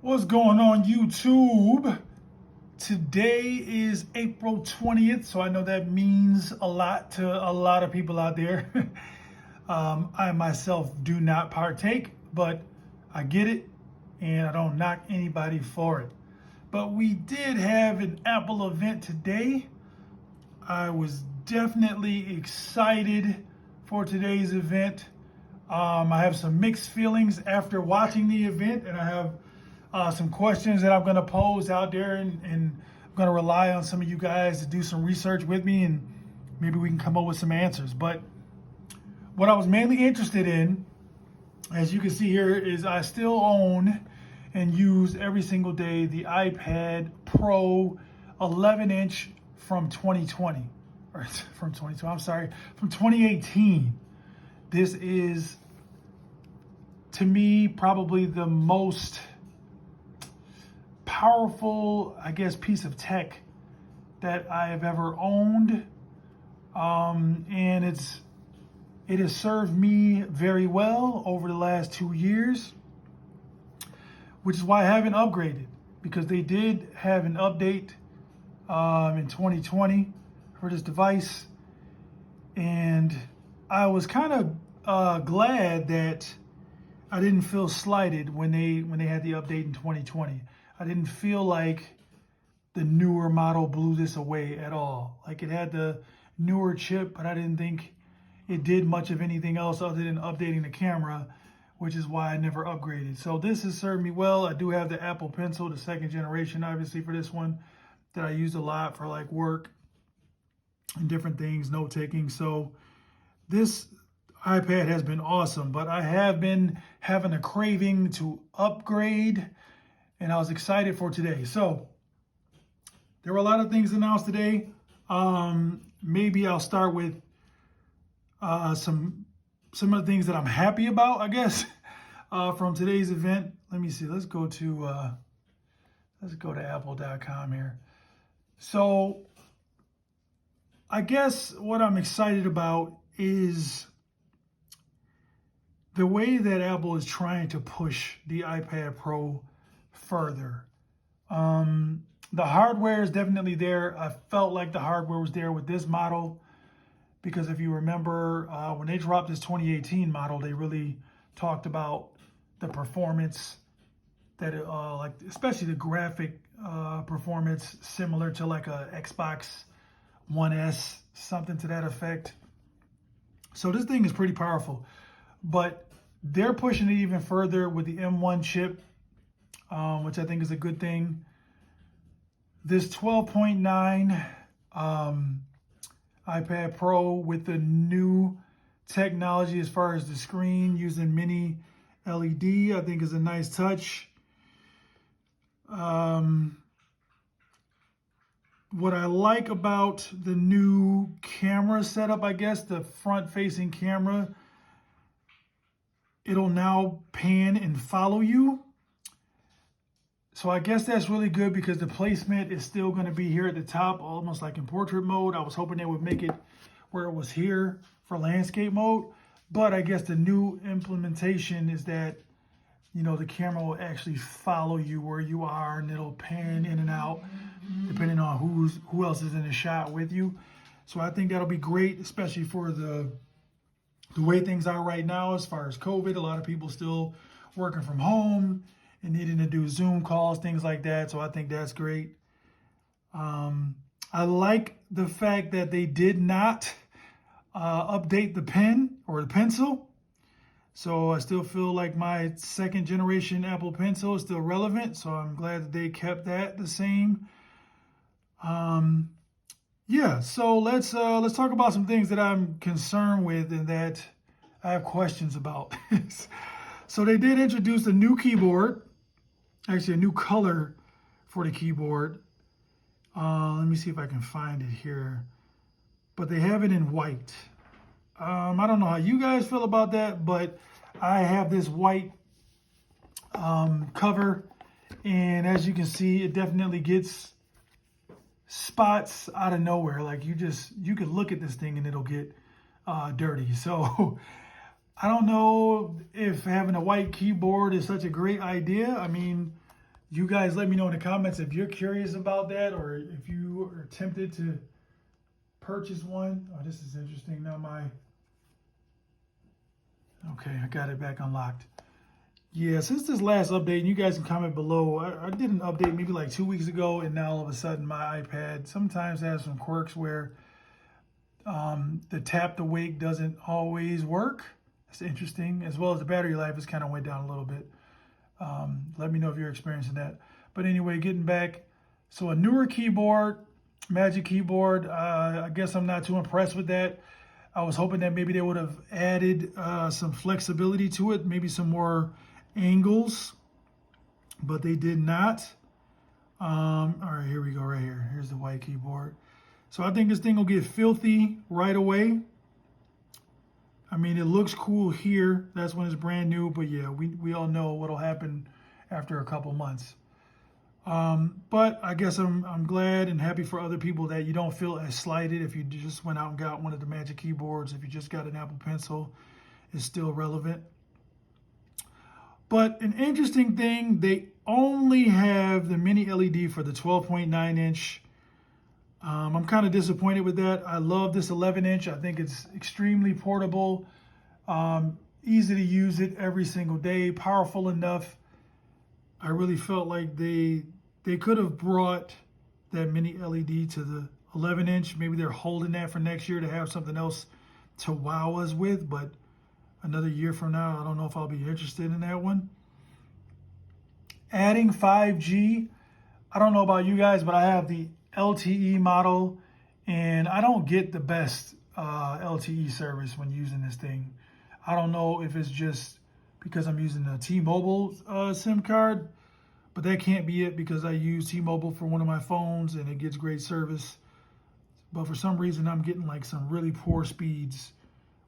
What's going on, YouTube? Today is April 20th, so I know that means a lot to a lot of people out there. I myself do not partake, but I get it, and I don't knock anybody for it. But we did have an Apple event today. I was definitely excited for today's event. I have some mixed feelings after watching the event, and I have some questions that I'm going to pose out there, and I'm going to rely on some of you guys to do some research with me, and maybe we can come up with some answers. But what I was mainly interested in, as you can see here, is I still own and use every single day the iPad Pro 11-inch from 2020, or from 2020, I'm sorry, from 2018. This is, to me, probably the most powerful, I guess, piece of tech that I have ever owned. And it has served me very well over the last 2 years, which is why I haven't upgraded, because they did have an update in 2020 for this device. And I was kind of glad that I didn't feel slighted when they had the update in 2020. I didn't feel like the newer model blew this away at all. Like, it had the newer chip, but I didn't think it did much of anything else other than updating the camera, which is why I never upgraded. So this has served me well. I do have the Apple Pencil, the second generation, obviously, for this one, that I use a lot for like work and different things, note taking. So this iPad has been awesome, but I have been having a craving to upgrade, and I was excited for today. So there were a lot of things announced today. Maybe I'll start with some of the things that I'm happy about, I guess, from today's event. Let me see. Let's go to Apple.com here. So I guess what I'm excited about is the way that Apple is trying to push the iPad Pro further. The hardware is definitely there. I felt like the hardware was there with this model, because if you remember, when they dropped this 2018 model, they really talked about the performance that like, especially the graphic performance, similar to like a Xbox One S, something to that effect. So this thing is pretty powerful, but they're pushing it even further with the M1 chip, which I think is a good thing. This 12.9 iPad Pro with the new technology as far as the screen using mini LED, I think is a nice touch. What I like about the new camera setup, I guess, the front-facing camera, it'll now pan and follow you. So I guess that's really good, because the placement is still going to be here at the top, almost like in portrait mode. I was hoping they would make it where it was here for landscape mode. But I guess the new implementation is that, you know, the camera will actually follow you where you are, and it'll pan in and out depending on who else is in the shot with you. So I think that'll be great, especially for the way things are right now as far as COVID. A lot of people still working from home and needing to do Zoom calls, things like that. So I think that's great. I like the fact that they did not update the pen or the pencil. So I still feel like my second generation Apple Pencil is still relevant. So I'm glad that they kept that the same. Yeah, so let's talk about some things that I'm concerned with and that I have questions about. So they did introduce a new keyboard, actually a new color for the keyboard. Let me see if I can find it here. But they have it in white. I don't know how you guys feel about that, but I have this white cover, and as you can see, it definitely gets spots out of nowhere. Like, you could look at this thing and it'll get dirty. So I don't know if having a white keyboard is such a great idea. I mean, You guys let me know in the comments if you're curious about that or if you are tempted to purchase one. Oh, this is interesting. Now okay, I got it back unlocked. Yeah, since this last update, and you guys can comment below, I did an update maybe like 2 weeks ago, and now all of a sudden my iPad sometimes has some quirks where the tap to wake doesn't always work. That's interesting, as well as the battery life has kind of went down a little bit. Let me know if you're experiencing that. But anyway, getting back, so a newer keyboard, Magic Keyboard, I guess I'm not too impressed with that. I was hoping that maybe they would have added some flexibility to it, maybe some more angles, but they did not. All right, here we go right here. Here's the white keyboard. So I think this thing will get filthy right away. I mean, it looks cool here. That's when it's brand new, but yeah, we all know what'll happen after a couple months. But I guess I'm glad and happy for other people that you don't feel as slighted if you just went out and got one of the Magic Keyboards. If you just got an Apple Pencil, it's still relevant. But an interesting thing, they only have the mini LED for the 12.9 inch. I'm kind of disappointed with that. I love this 11 inch. I think it's extremely portable, easy to use it every single day, powerful enough. I really felt like they could have brought that mini LED to the 11 inch. Maybe they're holding that for next year to have something else to wow us with, but another year from now, I don't know if I'll be interested in that one. Adding 5G, I don't know about you guys, but I have the LTE model, and I don't get the best LTE service when using this thing. I don't know if it's just because I'm using a T-Mobile SIM card, but that can't be it because I use T-Mobile for one of my phones and it gets great service. But for some reason, I'm getting like some really poor speeds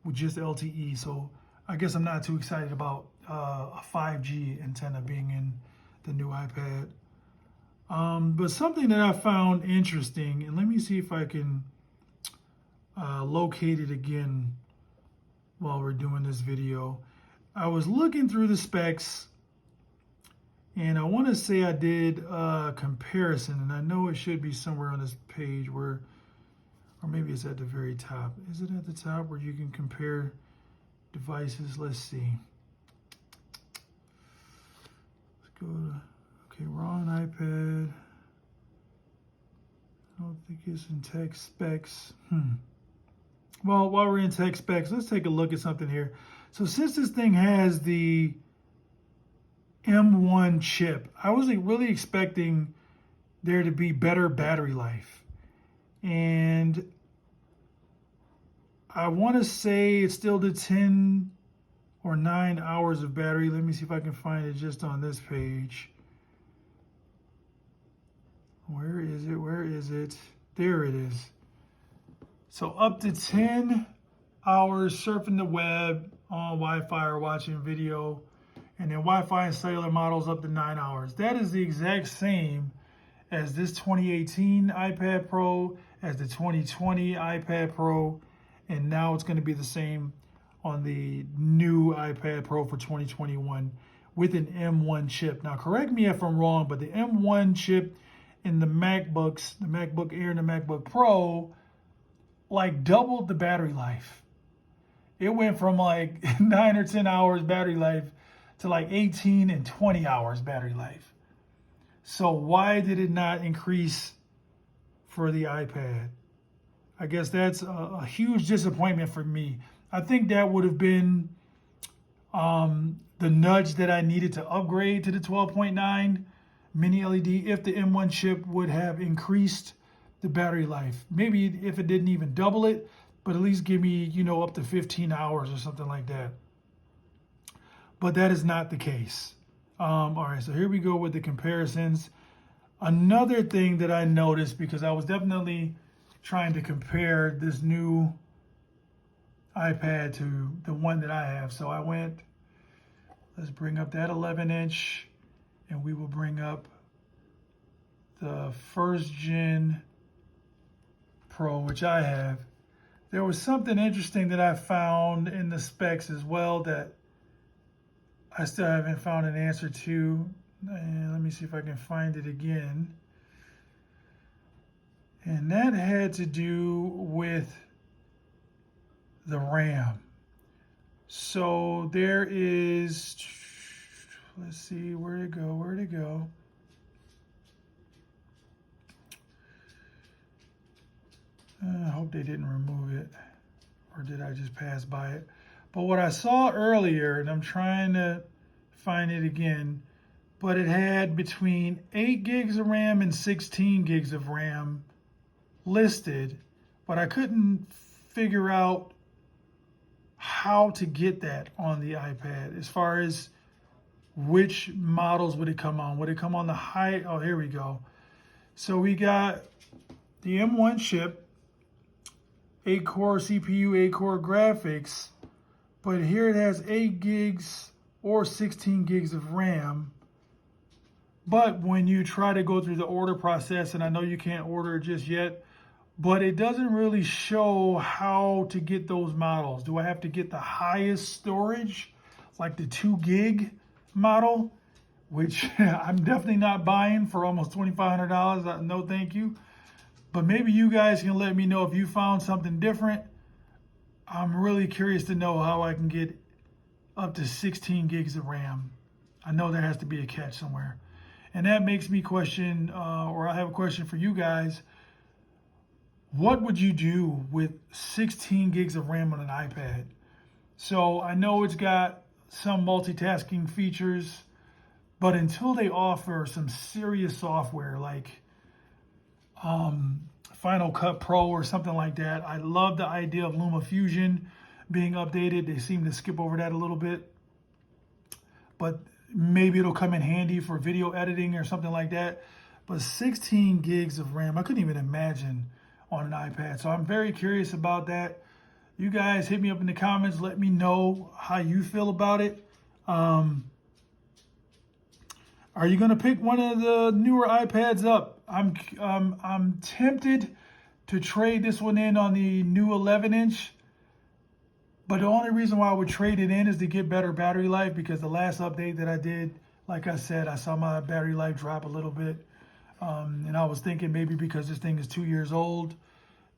with just LTE. So I guess I'm not too excited about a 5G antenna being in the new iPad. But something that I found interesting, and let me see if I can locate it again while we're doing this video. I was looking through the specs, and I want to say I did a comparison, and I know it should be somewhere on this page where, or maybe it's at the very top. Is it at the top where you can compare devices? Let's see. Let's go to, okay, we're on iPad. I don't think it's in tech specs. Well, while we're in tech specs, let's take a look at something here. So since this thing has the M1 chip, I was really expecting there to be better battery life. And I want to say it's still the 10 or 9 hours of battery. Let me see if I can find it just on this page. Where is it? Where is it? There it is. So up to 10 hours surfing the web on Wi-Fi or watching video. And then Wi-Fi and cellular models up to 9 hours. That is the exact same as this 2018 iPad Pro, as the 2020 iPad Pro, and now it's going to be the same on the new iPad Pro for 2021 with an M1 chip. Now, correct me if I'm wrong, but the M1 chip in the MacBooks, the MacBook Air and the MacBook Pro, like doubled the battery life. It went from like 9 or 10 hours battery life to like 18 and 20 hours battery life. So why did it not increase for the iPad? I guess that's a huge disappointment for me. I think that would have been the nudge that I needed to upgrade to the 12.9 mini LED if the M1 chip would have increased the battery life. Maybe if it didn't even double it, but at least give me, up to 15 hours or something like that. But that is not the case. All right, so here we go with the comparisons. Another thing that I noticed, because I was definitely trying to compare this new iPad to the one that I have. So I went, let's bring up that 11 inch, and we will bring up the first gen Pro, which I have. There was something interesting that I found in the specs as well that I still haven't found an answer to. And let me see if I can find it again. And that had to do with the RAM. So there is, let's see, where'd it go? I hope they didn't remove it, or did I just pass by it? But what I saw earlier, and I'm trying to find it again, but it had between 8 gigs of RAM and 16 gigs of RAM listed, but I couldn't figure out how to get that on the iPad as far as which models would it come on. Would it come on the high? Oh, here we go. So we got the M1 chip, 8-core CPU, 8-core graphics, but here it has 8 gigs or 16 gigs of RAM. But when you try to go through the order process, and I know you can't order it just yet, but it doesn't really show how to get those models. Do I have to get the highest storage, like the 2 gig model, which I'm definitely not buying for almost $2,500. No, thank you. But maybe you guys can let me know if you found something different. I'm really curious to know how I can get up to 16 gigs of RAM. I know there has to be a catch somewhere. And that makes me question, or I have a question for you guys. What would you do with 16 gigs of RAM on an iPad? So I know it's got some multitasking features, but until they offer some serious software like Final Cut Pro or something like that, I love the idea of LumaFusion being updated. They seem to skip over that a little bit, but maybe it'll come in handy for video editing or something like that. But 16 gigs of RAM, I couldn't even imagine on an iPad. So I'm very curious about that. You guys hit me up in the comments. Let me know how you feel about it. Are you going to pick one of the newer iPads up? I'm tempted to trade this one in on the new 11-inch. But the only reason why I would trade it in is to get better battery life, because the last update that I did, like I said, I saw my battery life drop a little bit. And I was thinking maybe because this thing is 2 years old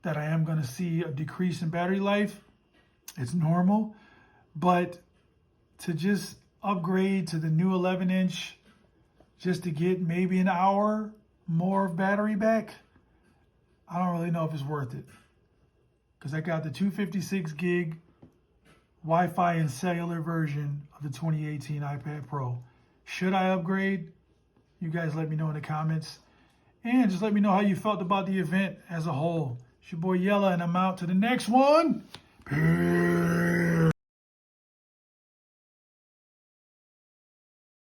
that I am going to see a decrease in battery life. It's normal. But to just upgrade to the new 11-inch just to get maybe an hour more of battery back, I don't really know if it's worth it. Because I got the 256 gig Wi-Fi and cellular version of the 2018 iPad Pro. Should I upgrade? You guys let me know in the comments. And just let me know how you felt about the event as a whole. It's your boy Yella, and I'm out to the next one. Peace.